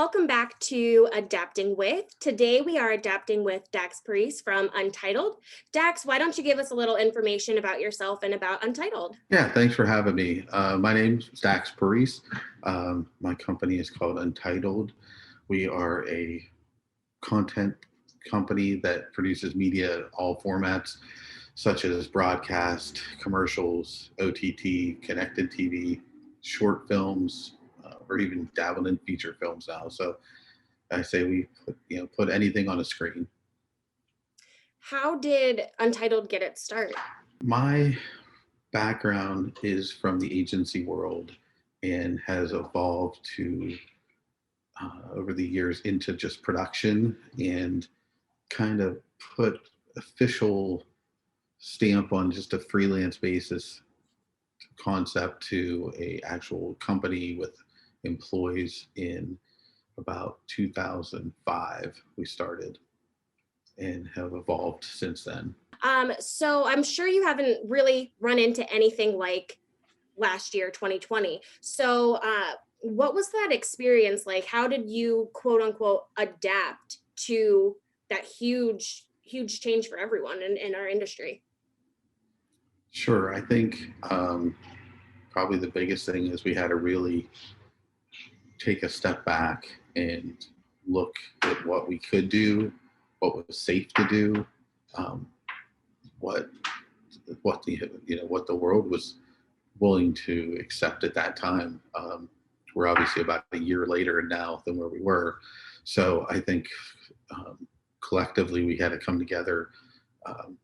welcome back to Adapting With. Today we are adapting with Dax Parise from Untitled. Dax, why don't you give us a little information about yourself and about Untitled? Yeah, thanks for having me. My name's Dax Parise. My company is called Untitled. We are a content company that produces media all formats, such as broadcast, commercials, OTT, connected TV, short films, or even dabbling in feature films now. So I say we put anything on a screen. How did Untitled get its start? My background is from the agency world and has evolved to over the years into just production and kind of put official stamp on just a freelance basis concept to a actual company with employees in about 2005 we started and have evolved since then. So I'm sure you haven't really run into anything like last year, 2020. So what was that experience like? How did you quote unquote adapt to that huge change for everyone in our industry? Sure, I think probably the biggest thing is we had to really take a step back and look at what we could do, what was safe to do, um, what what the world was willing to accept at that time. We're obviously about a year later now than where we were, so I think collectively we had to come together um,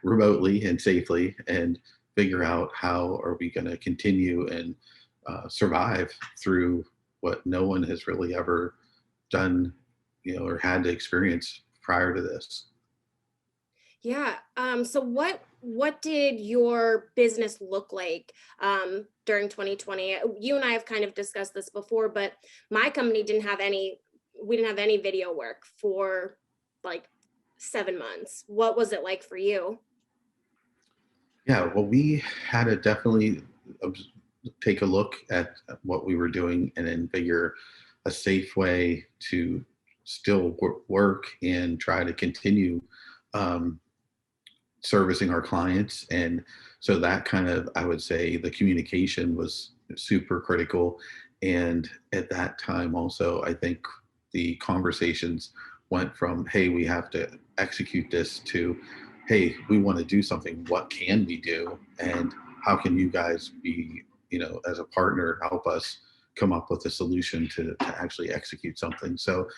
remotely and safely and figure out how are we going to continue and survive through what no one has really ever done, or had to experience prior to this. Yeah. So what did your business look like during 2020? You and I have kind of discussed this before, but my company didn't have any. We didn't have any video work for like 7 months. What was it like for you? Yeah, well, we had to definitely take a look at what we were doing and then figure a safe way to still work and try to continue um, servicing our clients. And so that kind of, I would say, the communication was super critical. And at that time, also, I think the conversations went from, hey, we have to execute this to, hey, we want to do something. What can we do? And how can you guys be, as a partner, help us come up with a solution to actually execute something? So,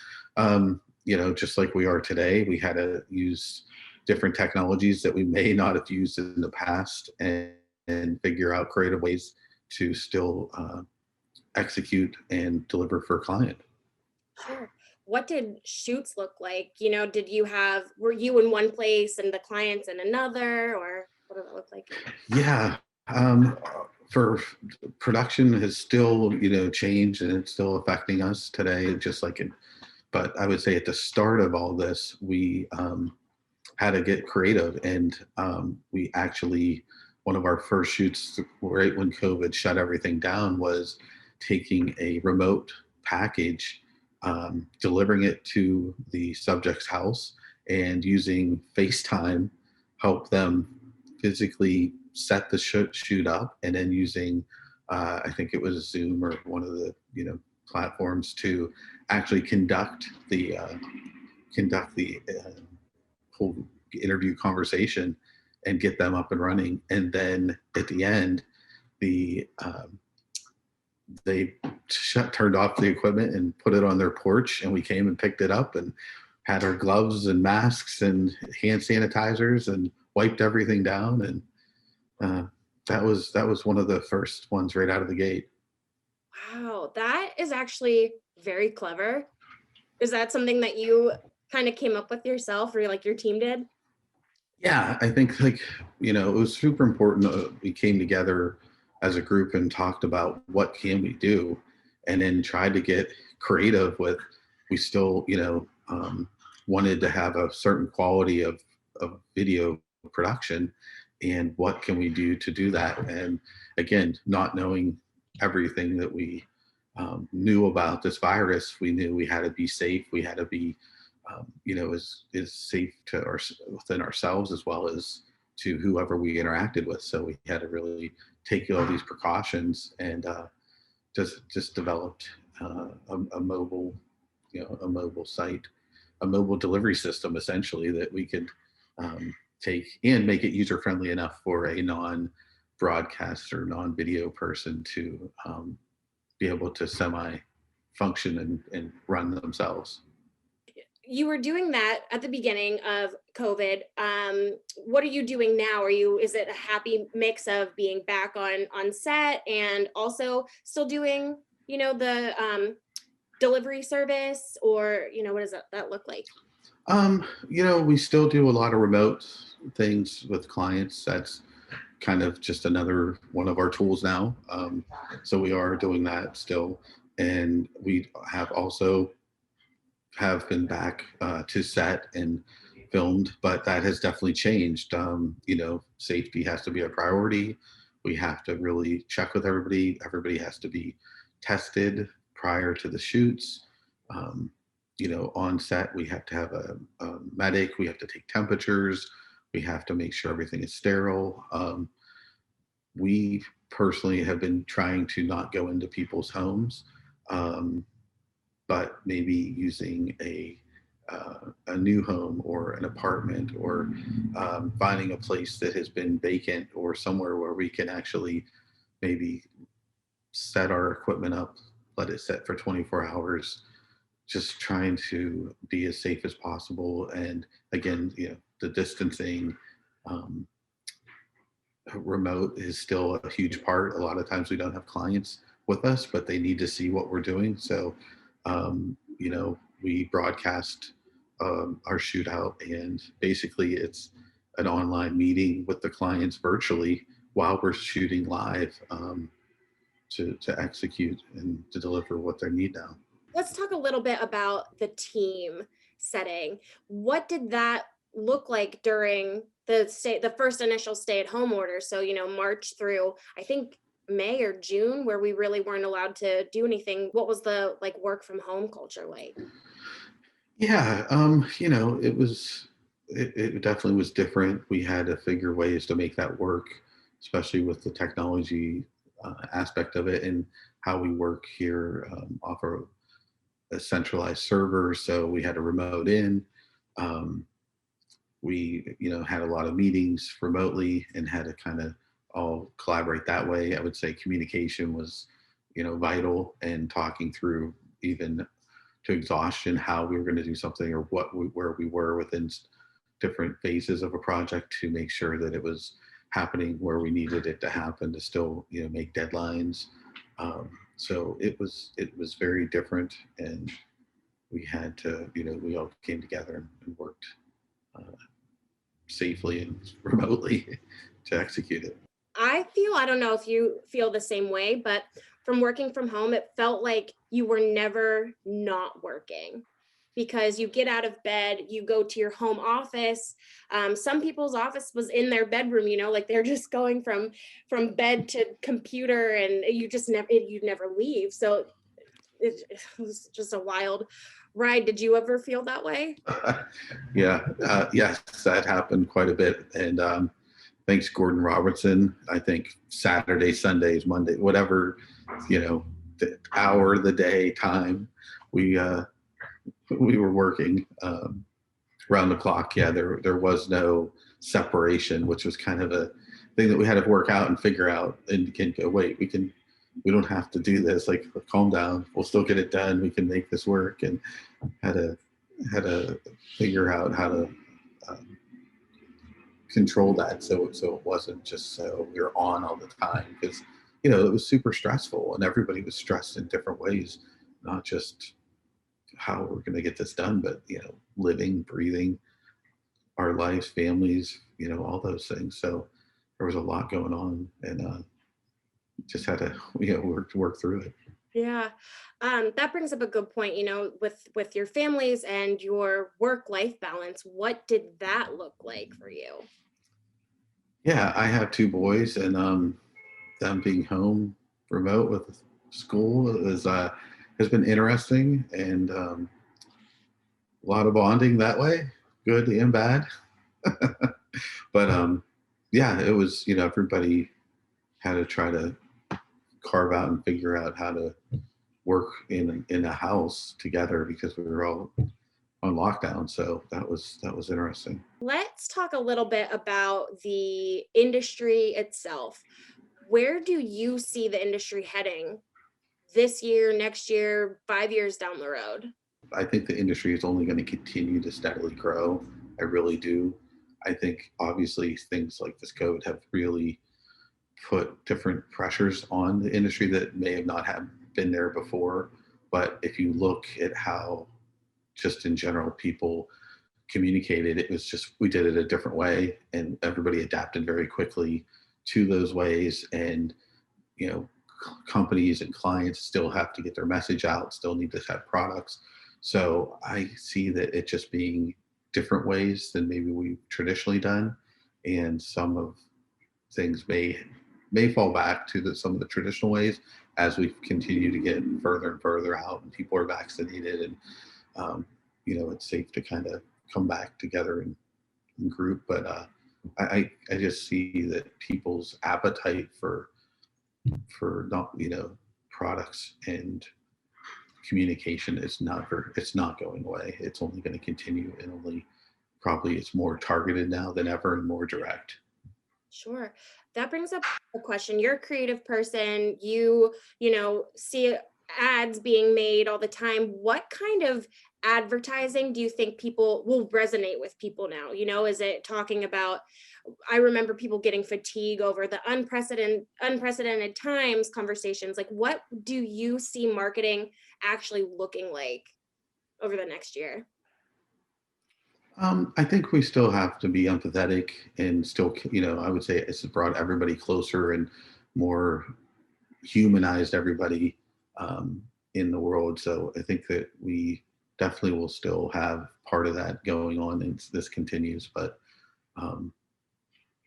just like we are today, we had to use different technologies that we may not have used in the past and figure out creative ways to still execute and deliver for a client. Sure. What did shoots look like? Were you in one place and the clients in another, or what did it look like? Yeah. For production has still, changed and it's still affecting us today, just like it. But I would say at the start of all this, we had to get creative, and we actually one of our first shoots right when COVID shut everything down was taking a remote package, delivering it to the subject's house, and using FaceTime help them physically set the shoot up, and then using I think it was Zoom or one of the platforms to actually conduct the whole interview conversation and get them up and running. And then at the end, the they turned off the equipment and put it on their porch, and we came and picked it up and had our gloves and masks and hand sanitizers and wiped everything down. And that was one of the first ones right out of the gate. Wow, that is actually very clever. Is that something that you kind of came up with yourself or like your team did? Yeah, I think it was super important. We came together as a group and talked about what can we do, and then tried to get creative with. We still wanted to have a certain quality of video production, and what can we do to do that? And again, not knowing everything that we knew about this virus, we knew we had to be safe. We had to be, as safe to within ourselves as well as to whoever we interacted with. So we had to really take all these precautions and just developed a mobile, a mobile site, a mobile delivery system essentially that we could take and make it user friendly enough for a non broadcast or non video person to be able to semi function and run themselves. You were doing that at the beginning of COVID. What are you doing now? Is it a happy mix of being back on set and also still doing, the delivery service, or, what does that look like? We still do a lot of remote things with clients. That's kind of just another one of our tools now. So we are doing that still. And we have also have been back to set and filmed, but that has definitely changed. Safety has to be a priority. We have to really check with everybody. Everybody has to be tested prior to the shoots. Um, on set, we have to have a medic. We have to take temperatures. We have to make sure everything is sterile. We personally have been trying to not go into people's homes. Um, but maybe using a new home or an apartment or finding a place that has been vacant or somewhere where we can actually maybe set our equipment up, let it set for 24 hours, just trying to be as safe as possible. And again, the distancing, um, remote is still a huge part. A lot of times we don't have clients with us, but they need to see what we're doing. So, we broadcast our shootout, and basically it's an online meeting with the clients virtually while we're shooting live to execute and to deliver what they need now. Let's talk a little bit about the team setting. What did that look like during the first initial stay-at-home order? So, March through, I think, May or June, where we really weren't allowed to do anything. What was the like work from home culture like? Yeah, it definitely was different. We had to figure ways to make that work, especially with the technology aspect of it and how we work here off of a centralized server. So we had a remote in. Um, we, had a lot of meetings remotely and had to kind of all collaborate that way. I would say communication was, vital, and talking through even to exhaustion how we were going to do something or where we were within different phases of a project to make sure that it was happening where we needed it to happen to still make deadlines. So it was very different, and we had to we all came together and worked uh, safely and remotely to execute it. I don't know if you feel the same way, but from working from home, it felt like you were never not working because you get out of bed, you go to your home office. Some people's office was in their bedroom, like they're just going from bed to computer, and you never leave. So it was just a wild ride. Did you ever feel that way? Yeah, yes, that happened quite a bit, and thanks Gordon Robertson. I think Saturday, Sundays, Monday, whatever, the hour, the day, time, we we were working around the clock. Yeah, there was no separation, which was kind of a thing that we had to work out and figure out, and can go, wait, we don't have to do this. Like, calm down. We'll still get it done. We can make this work. And had to had to figure out how to um, control that, so it wasn't just so we were on all the time, because it was super stressful and everybody was stressed in different ways, not just how we're going to get this done, but living, breathing our lives, families, all those things. So there was a lot going on, and just had to work through it. Yeah. That brings up a good point, with your families and your work-life balance. What did that look like for you? Yeah, I have two boys, and them being home remote with school has been interesting, and a lot of bonding that way, good and bad. But yeah, it was, everybody had to try to carve out and figure out how to work in a house together because we were all on lockdown. So that was interesting. Let's talk a little bit about the industry itself. Where do you see the industry heading this year, next year, 5 years down the road? I think the industry is only going to continue to steadily grow. I really do. I think obviously things like this COVID have really put different pressures on the industry that may have not have been there before. But if you look at how just in general people communicated, it was just we did it a different way, and everybody adapted very quickly to those ways. And you know, companies and clients still have to get their message out, still need to have products. So I see that it just being different ways than maybe we've traditionally done, and some of things may fall back to some of the traditional ways as we continue to get further and further out and people are vaccinated, and um, it's safe to kind of come back together in group. But I just see that people's appetite for not products and communication is it's not going away. It's only going to continue, and only probably it's more targeted now than ever and more direct. Sure. That brings up a question. You're a creative person. See ads being made all the time. What kind of advertising do you think people will resonate with people now? Is it talking about, I remember people getting fatigue over the unprecedented times conversations. Like, what do you see marketing actually looking like over the next year? I think we still have to be empathetic and still, I would say it's brought everybody closer and more humanized everybody in the world. So I think that we definitely will still have part of that going on, and this continues. But um,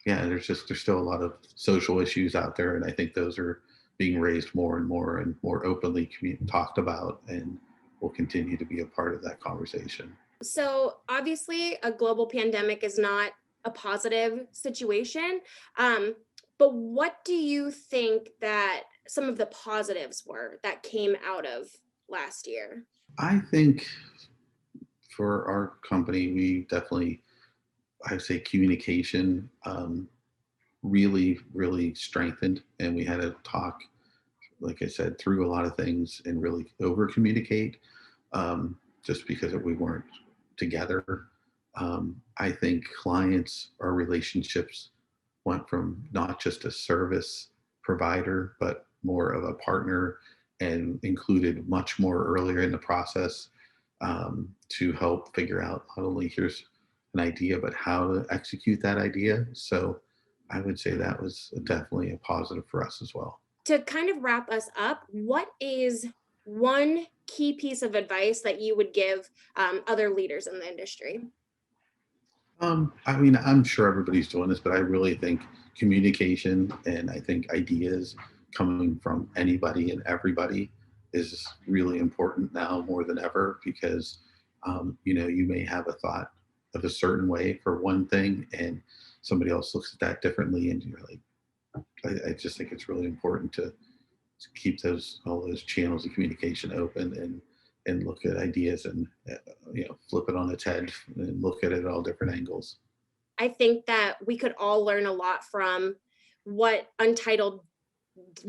yeah, there's still a lot of social issues out there, and I think those are being raised and more openly talked about, and will continue to be a part of that conversation. So obviously, a global pandemic is not a positive situation. Um, but what do you think that some of the positives were that came out of last year? I think for our company, we definitely, I'd say communication really, really strengthened. And we had to talk, like I said, through a lot of things and really over communicate just because we weren't together. I think clients, our relationships went from not just a service provider, but more of a partner, and included much more earlier in the process to help figure out not only here's an idea, but how to execute that idea. So I would say that was definitely a positive for us as well. To kind of wrap us up, what is one key piece of advice that you would give other leaders in the industry? I mean, I'm sure everybody's doing this, but I really think communication and I think ideas coming from anybody and everybody is really important now more than ever, because you may have a thought of a certain way for one thing, and somebody else looks at that differently, and you're like, I just think it's really important to keep those all those channels of communication open, and look at ideas, and flip it on its head and look at it at all different angles. I think that we could all learn a lot from what Untitled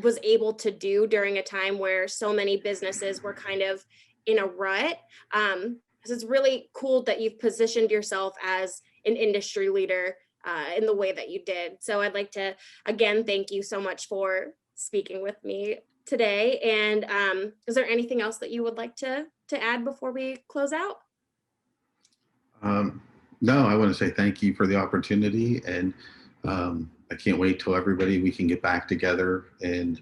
was able to do during a time where so many businesses were kind of in a rut. So it's really cool that you've positioned yourself as an industry leader in the way that you did. So I'd like to again thank you so much for speaking with me today. And is there anything else that you would like to add before we close out? um, no, I want to say thank you for the opportunity, and I can't wait till everybody we can get back together and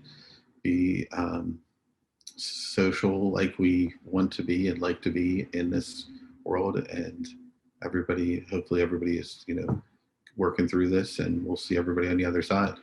be social like we want to be and like to be in this world. And hopefully everybody is working through this, and we'll see everybody on the other side.